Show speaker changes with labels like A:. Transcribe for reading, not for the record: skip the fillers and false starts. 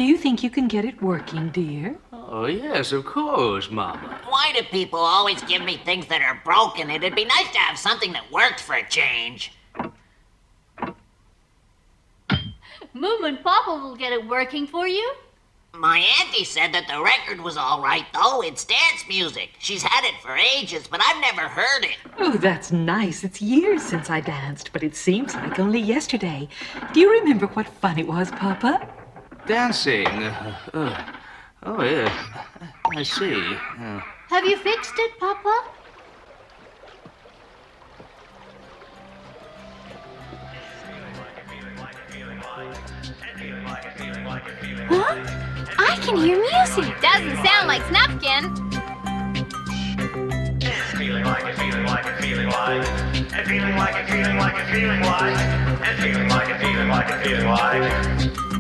A: you think you can get it working, dear?
B: Oh, yes, of course, Mama.
C: Why do people always give me things that are broken? It'd be nice to have something that worked for a change.
D: Moom and Papa will get it working for you.
C: My auntie said that the record was all right, though. It's dance music. She's had it for ages, but I've never heard it.
A: Oh, that's nice. It's years since I danced, but it seems like only yesterday. Do you remember what fun it was, Papa?
B: Dancing. Oh, yeah. I see.
D: Have you fixed it, Papa?
E: Huh? I can hear music.
D: Doesn't sound like Snufkin.
F: Feeling like it, feeling like it, feeling like it. And feeling like it, feeling like it, feeling like it. And feeling like it, feeling like it, feeling like it.